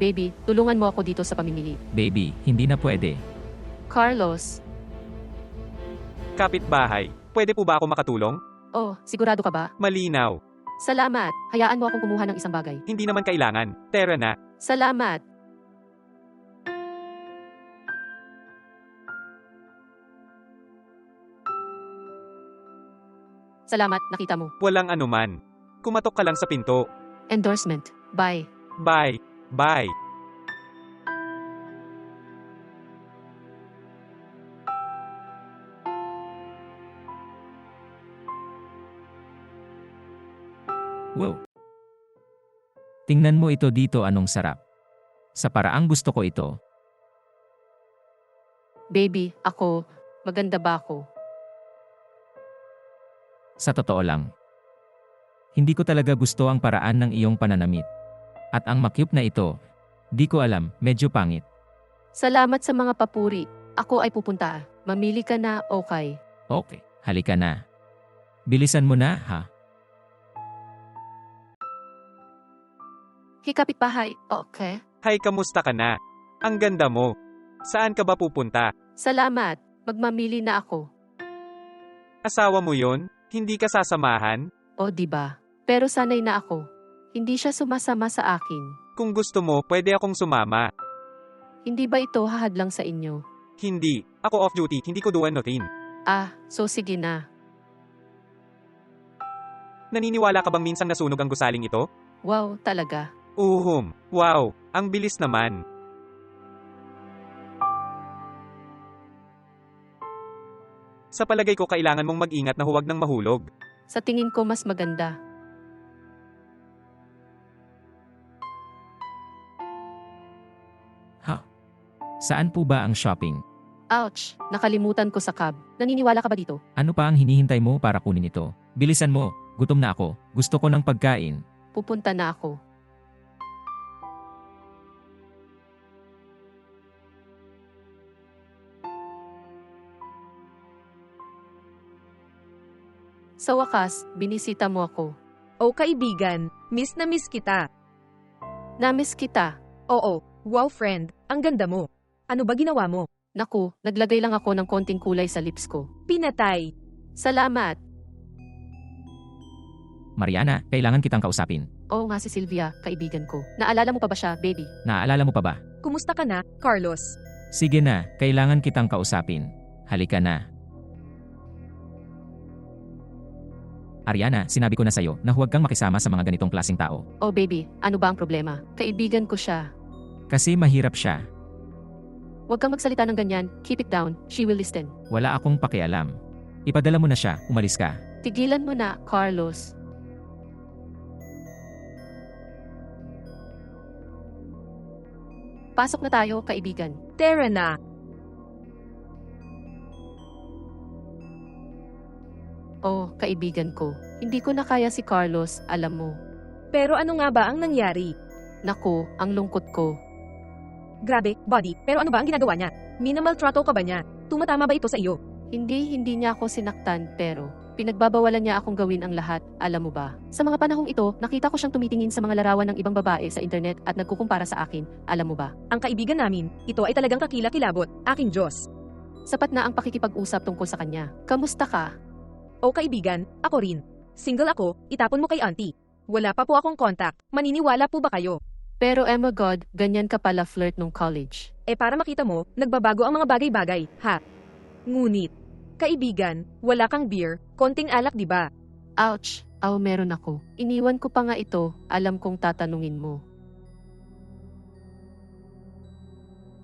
Baby, tulungan mo ako dito sa pamimili. Baby, hindi na pwede. Carlos, Kapitbahay, pwede po ba ako makatulong? oh, sigurado ka ba? Malinaw. Salamat. Hayaan mo akong kumuha ng isang bagay. Hindi naman kailangan. Tara na. Salamat. Salamat, nakita mo. Walang anuman. Kumatok ka lang sa pinto. Endorsement. Bye. Bye. Bye. Wow. Tingnan mo ito dito, anong sarap. Sa paraang gusto ko ito. Baby, ako, maganda ba ako? Sa totoo lang. Hindi ko talaga gusto ang paraan ng iyong pananamit. At ang makyup na ito, di ko alam, medyo pangit. Salamat sa mga papuri. Ako ay pupunta. Mamili ka na, okay. Okay, halika na. Bilisan mo na, ha? Hikapitbahay, okay. Hay, kamusta ka na? Ang ganda mo. Saan ka ba pupunta? Salamat, magmamili na ako. Asawa mo yon? Hindi ka sasamahan? O di ba? Pero sanay na ako. Hindi siya sumasama sa akin. Kung gusto mo, pwede akong sumama. Hindi ba ito hahadlang sa inyo? Hindi. Ako off-duty, hindi ko duwan routine. Ah, so sige na. Naniniwala ka bang minsan nasunog ang gusaling ito? Wow, talaga. Wow, ang bilis naman. Sa palagay ko kailangan mong mag-ingat na huwag nang mahulog. Sa tingin ko mas maganda. Ha? Saan po ba ang shopping? Ouch, nakalimutan ko sa cab. Naniniwala ka ba dito? Ano pa ang hinihintay mo para kunin ito? Bilisan mo, gutom na ako. Gusto ko ng pagkain. Pupunta na ako. Sa wakas, binisita mo ako. O kaibigan, miss na miss kita. Namiss kita. Oo, wow friend, ang ganda mo. Ano ba ginawa mo? Naku, naglagay lang ako ng konting kulay sa lips ko. Pinatay. Salamat. Mariana, kailangan kitang kausapin. Oo nga si Sylvia, kaibigan ko. Naalala mo pa ba siya, baby? Naaalala mo pa ba? Kumusta ka na, Carlos? Sige na, kailangan kitang kausapin. Halika na. Ariana, sinabi ko na sa'yo na huwag kang makisama sa mga ganitong klaseng tao. Oh baby, ano ba ang problema? Kaibigan ko siya. Kasi mahirap siya. Huwag kang magsalita ng ganyan. Keep it down. She will listen. Wala akong pakialam. Ipadala mo na siya, umalis ka. Tigilan mo na, Carlos. Pasok na tayo, kaibigan. Tara na. Oh, kaibigan ko. Hindi ko na kaya si Carlos, alam mo. Pero ano nga ba ang nangyari? Naku, ang lungkot ko. Grabe, body, pero ano ba ang ginagawa niya? Minimal trato ka ba niya? Tumatama ba ito sa iyo? Hindi niya ako sinaktan, pero pinagbabawalan niya akong gawin ang lahat, alam mo ba? Sa mga panahong ito, nakita ko siyang tumitingin sa mga larawan ng ibang babae sa internet at nagkukumpara sa akin, alam mo ba? Ang kaibigan namin, ito ay talagang kakilakilabot, aking Diyos. Sapat na ang pakikipag-usap tungkol sa kanya. Kamusta ka? O kaibigan, ako rin. Single ako, itapon mo kay auntie. Wala pa po akong contact, maniniwala po ba kayo? Pero Emma God, ganyan ka pala flirt nung college. Para makita mo, nagbabago ang mga bagay-bagay, ha? Ngunit, kaibigan, wala kang beer, konting alak di ba? Ouch, meron ako. Iniwan ko pa nga ito, alam kong tatanungin mo.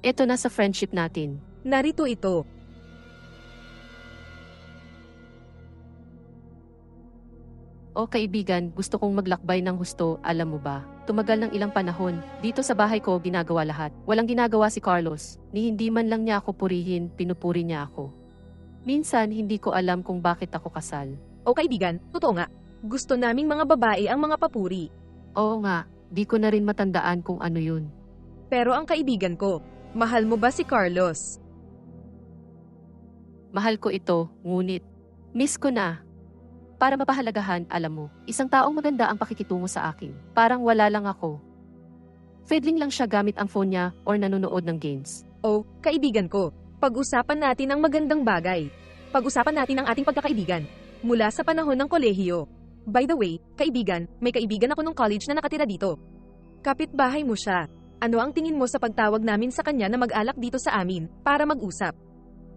Ito na sa friendship natin. Narito ito. O kaibigan, gusto kong maglakbay ng husto, alam mo ba? Tumagal ng ilang panahon, dito sa bahay ko ginagawa lahat. Walang ginagawa si Carlos, ni hindi man lang niya ako purihin, pinupuri niya ako. Minsan hindi ko alam kung bakit ako kasal. O kaibigan, totoo nga. Gusto naming mga babae ang mga papuri. Oo nga, di ko na rin matandaan kung ano yun. Pero ang kaibigan ko, mahal mo ba si Carlos? Mahal ko ito, ngunit miss ko na. Para mapahalagahan, alam mo, isang taong maganda ang pakikitungo sa akin. Parang wala lang ako. Fiddling lang siya gamit ang phone niya or nanonood ng games. Oh, kaibigan ko. Pag-usapan natin ang magandang bagay. Pag-usapan natin ang ating pagkakaibigan. Mula sa panahon ng kolehiyo. By the way, kaibigan, may kaibigan ako nung college na nakatira dito. Kapitbahay mo siya. Ano ang tingin mo sa pagtawag namin sa kanya na mag-alak dito sa amin para mag-usap?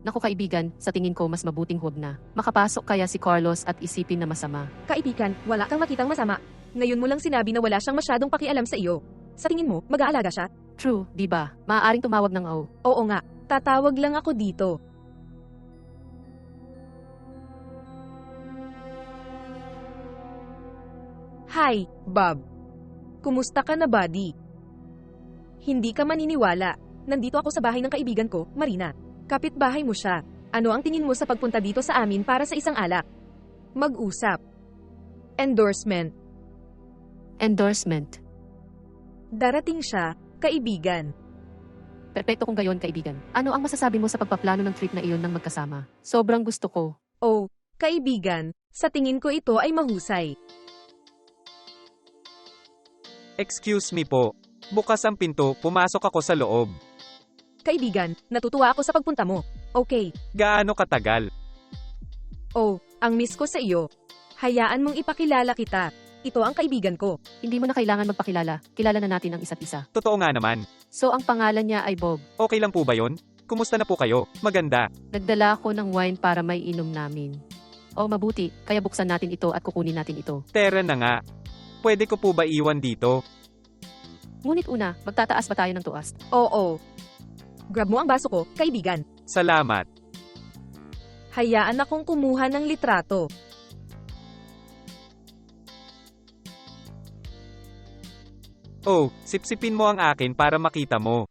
Naku kaibigan, sa tingin ko mas mabuting huwag na. Makapasok kaya si Carlos at isipin na masama. Kaibigan, wala kang makitang masama. Ngayon mo lang sinabi na wala siyang masyadong pakialam sa iyo. Sa tingin mo, mag-aalaga siya? True, di ba? Maaaring tumawag ng O. Oo nga, tatawag lang ako dito. Hi, Bob. Kumusta ka na, buddy? Hindi ka maniniwala. Nandito ako sa bahay ng kaibigan ko, Marina. Kapitbahay mo siya. Ano ang tingin mo sa pagpunta dito sa amin para sa isang alak? Mag-usap. Endorsement. Endorsement. Darating siya, kaibigan. Perpekto kung gayon kaibigan. Ano ang masasabi mo sa pagpaplano ng trip na iyon ng magkasama? Sobrang gusto ko. Oh, kaibigan, sa tingin ko ito ay mahusay. Excuse me po. Bukas ang pinto, pumasok ako sa loob. Kaibigan, natutuwa ako sa pagpunta mo. Okay. Gaano katagal? Oh, ang miss ko sa iyo. Hayaan mong ipakilala kita. Ito ang kaibigan ko. Hindi mo na kailangan magpakilala. Kilala na natin ang isa't isa. Totoo nga naman. So ang pangalan niya ay Bob. Okay lang po ba yon? Kumusta na po kayo? Maganda. Nagdala ako ng wine para may inom namin. Oh mabuti, kaya buksan natin ito at kukunin natin ito. Tara na nga. Pwede ko po ba iwan dito? Ngunit una, magtataas ba tayo ng tuas? Oo. Grab mo ang baso ko, kaibigan. Salamat. Hayaan akong kumuha ng litrato. Oh, sipsipin mo ang akin para makita mo.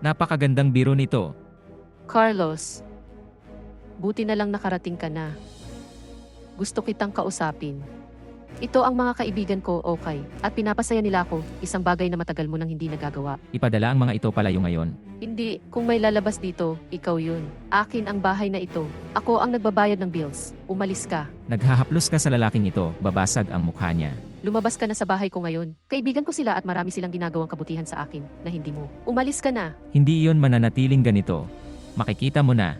Napakagandang biro nito. Carlos, buti na lang nakarating ka na. Gusto kitang kausapin. Ito ang mga kaibigan ko, okay, at pinapasaya nila ako, isang bagay na matagal mo nang hindi nagagawa. Ipadala ang mga ito palayo ngayon. Hindi, kung may lalabas dito, ikaw yun. Akin ang bahay na ito. Ako ang nagbabayad ng bills. Umalis ka. Naghahaplos ka sa lalaking ito, babasag ang mukha niya. Lumabas ka na sa bahay ko ngayon. Kaibigan ko sila at marami silang ginagawang kabutihan sa akin na hindi mo. Umalis ka na. Hindi iyon mananatiling ganito. Makikita mo na.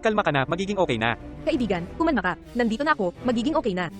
Kalma ka na, magiging okay na. Kaibigan, kumalma ka. Nandito na ako, magiging okay na.